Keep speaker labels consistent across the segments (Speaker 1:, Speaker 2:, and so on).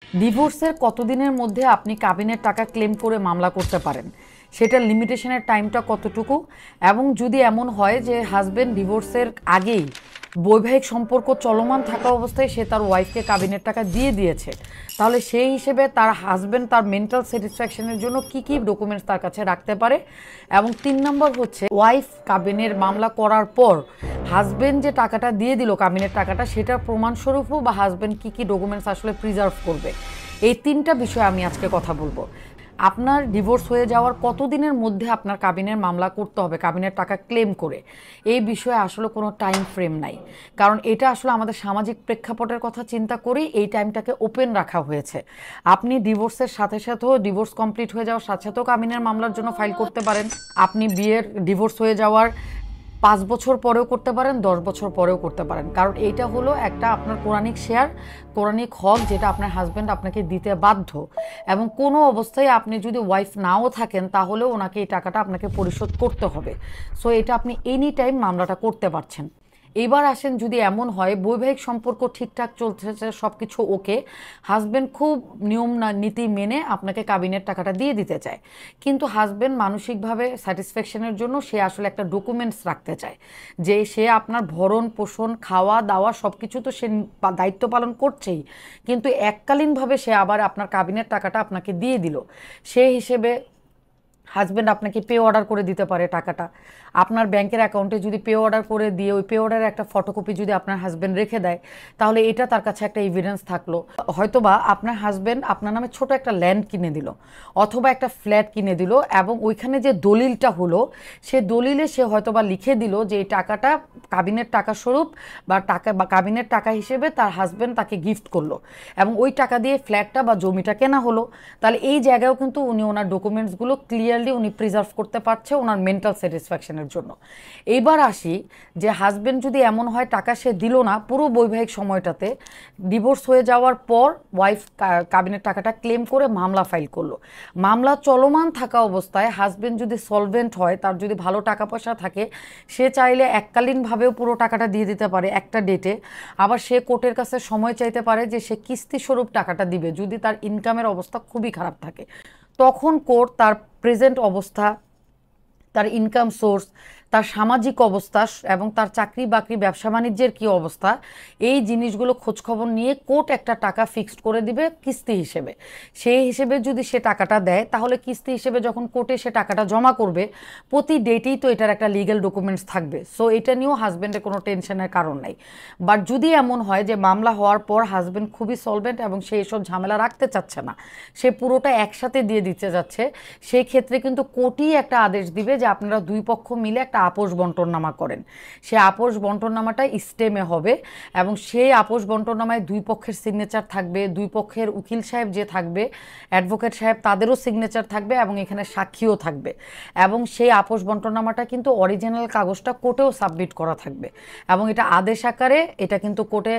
Speaker 1: ডিভোর্সের কতদিনের মধ্যে আপনি কাবিনের টাকা ক্লেম করে মামলা করতে পারেন, সেটার লিমিটেশনের টাইমটা কতটুকু, এবং যদি এমন হয় যে হাজব্যান্ড ডিভোর্সের আগেই বৈবাহিক সম্পর্ক চলমান থাকা অবস্থায় সে তার ওয়াইফকে কাবিনের টাকা দিয়ে দিয়েছে, তাহলে সেই হিসেবে তার হাজব্যান্ড তার মেন্টাল স্যাটিসফ্যাকশনের জন্য কি কি ডকুমেন্টস তার কাছে রাখতে পারে। এবং 3 নম্বর হচ্ছে, ওয়াইফ কাবিনের মামলা করার পর হাজব্যান্ড যে টাকাটা দিয়ে দিল কাবিনের টাকাটা, সেটার প্রমাণস্বরূপও বা হাজব্যান্ড কী কী ডকুমেন্টস আসলে প্রিজার্ভ করবে। এই 3টা বিষয়ে আমি আজকে কথা বলবো। আপনার ডিভোর্স হয়ে যাওয়ার কতদিনের মধ্যে আপনার কাবিনের মামলা করতে হবে কাবিনের টাকা ক্লেম করে, এই বিষয়ে আসলে কোনো টাইম ফ্রেম নাই। কারণ এটা আসলে আমাদের সামাজিক প্রেক্ষাপটের কথা চিন্তা করেই এই টাইমটাকে ওপেন রাখা হয়েছে। আপনি ডিভোর্সের সাথে সাথেও, ডিভোর্স কমপ্লিট হয়ে যাওয়ার সাথে সাথেও কাবিনের মামলার জন্য ফাইল করতে পারেন। আপনি বিয়ের ডিভোর্স হয়ে যাওয়ার 5 বছর পরেও করতে পারেন, 10 বছর পরেও করতে পারেন। কারণ এইটা হলো একটা আপনার কোরআনিক শেয়ার, কোরআনিক হক, যেটা আপনার হাজব্যান্ড আপনাকে দিতে বাধ্য। এবং কোনো অবস্থায় আপনি যদি ওয়াইফ নাও থাকেন তাহলেও ওনাকে এই টাকাটা আপনাকে পরিশোধ করতে হবে। সো এটা আপনি এনি টাইম মামলাটা করতে পারছেন। এইবার আসেন, যদি এমন হয় বৈবাহিক সম্পর্ক ঠিকঠাক চলতেছে, সব কিছু ওকে, হাজব্যান্ড খুব নিয়ম নীতি মেনে আপনাকে কাবিনের টাকাটা দিয়ে দিতে চায়, কিন্তু হাজব্যান্ড মানসিকভাবে স্যাটিসফ্যাকশনের জন্য সে আসলে একটা ডকুমেন্টস রাখতে চায় যে সে আপনার ভরণ পোষণ খাওয়া দাওয়া সব কিছু তো সে দায়িত্ব পালন করছেই, কিন্তু এককালীনভাবে সে আবার আপনার কাবিনের টাকাটা আপনাকে দিয়ে দিল। সেই হিসেবে হাজব্যান্ড আপনাকে পে অর্ডার করে দিতে পারে টাকাটা। আপনার ব্যাংকের অ্যাকাউন্টে যদি পে অর্ডার করে দিয়ে ওই পে অর্ডারের একটা ফটোকপি যদি আপনার হাজব্যান্ড রেখে দেয়, তাহলে এটা তার কাছে একটা এভিডেন্স থাকলো। হয়তোবা আপনার হাজব্যান্ড আপনার নামে ছোট একটা ল্যান্ড কিনে দিল অথবা একটা ফ্ল্যাট কিনে দিল, এবং ওইখানে যে দলিলটা হলো সে দলিলে সে হয়তোবা লিখে দিল যে এই টাকাটা কাবিনের টাকা স্বরূপ বা কাবিনের টাকা হিসেবে তার হাজব্যান্ড তাকে গিফট করলো, এবং ওই টাকা দিয়ে ফ্ল্যাটটা বা জমিটা কেনা হলো। তাহলে এই জায়গায়ও কিন্তু উনি ওনার ডকুমেন্টসগুলো ক্লিয়ারলি উনি প্রিজার্ভ করতে পারছে ওনার মেন্টাল স্যাটিসফ্যাকশনের জন্য। এইবার আসি যে হাজব্যান্ড যদি এমন হয় টাকা সে দিল না পুরো বৈবাহিক সময়টাতে, ডিভোর্স হয়ে যাওয়ার পর ওয়াইফ কাবিনের টাকাটা ক্লেম করে মামলা ফাইল করলো। মামলা চলমান থাকা অবস্থায় হাজব্যান্ড যদি সলভেন্ট হয়, তার যদি ভালো টাকা পয়সা থাকে, সে চাইলে এককালীনভাবেও পুরো টাকাটা দিয়ে দিতে পারে একটা ডেটে। আবার সে কোর্টের কাছে সময় চাইতে পারে যে সে কিস্তি স্বরূপ টাকাটা দিবে যদি তার ইনকামের অবস্থা খুবই খারাপ থাকে। তখন কোর্ট তার প্রেজেন্ট অবস্থা, তার ইনকাম সোর্স, তার সামাজিক অবস্থা এবং তার চাকরি বাকরি ব্যবসা বাণিজ্যের কী অবস্থা, এই জিনিসগুলো খোঁজখবর নিয়ে কোর্ট একটা টাকা ফিক্সড করে দিবে কিস্তি হিসেবে। সেই হিসেবে যদি সে টাকাটা দেয়, তাহলে কিস্তি হিসেবে যখন কোর্টে সে টাকাটা জমা করবে, প্রতি ডেটেই তো এটার একটা লিগ্যাল ডকুমেন্টস থাকবে। সো এটা নিয়েও হাজব্যান্ডের কোনো টেনশনের কারণ নাই। বাট যদি এমন হয় যে মামলা হওয়ার পর হাজব্যান্ড খুবই সলভেন্ট এবং সে এসব ঝামেলা রাখতে চাচ্ছে না, সে পুরোটা একসাথে দিয়ে দিতে যাচ্ছে, সেই ক্ষেত্রে কিন্তু কোর্টই একটা আদেশ দিবে যে আপনারা দুই পক্ষ মিলে একটা আপোষ বন্টননামা করেন। সে আপোষ বন্টননামাটা স্টেমে হবে, এবং সেই আপোষ বন্টননামায় দুই পক্ষের সিগনেচার থাকবে, দুই পক্ষের উকিল সাহেব যে থাকবে, অ্যাডভোকেট সাহেব, তাদেরও সিগনেচার থাকবে, এবং এখানে সাক্ষীও থাকবে। এবং সেই আপোষ বন্টননামাটা কিন্তু অরিজিনাল কাগজটা কোর্টেও সাবমিট করা থাকবে, এবং এটা আদেশ আকারে, এটা কিন্তু কোর্টে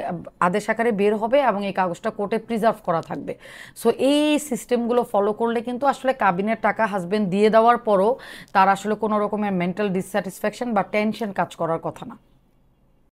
Speaker 1: আদেশ আকারে বের হবে, এবং এই কাগজটা কোর্টে প্রিজার্ভ করা থাকবে। সো এই সিস্টেমগুলো ফলো করলে কিন্তু আসলে কাবিনের টাকা হাজবেন্ড দিয়ে দেওয়ার পরও তার আসলে কোনো রকমের মেন্টাল ডিসস্যাটিসফ্যাকশন বা টেনশন কাজ করার কথা না।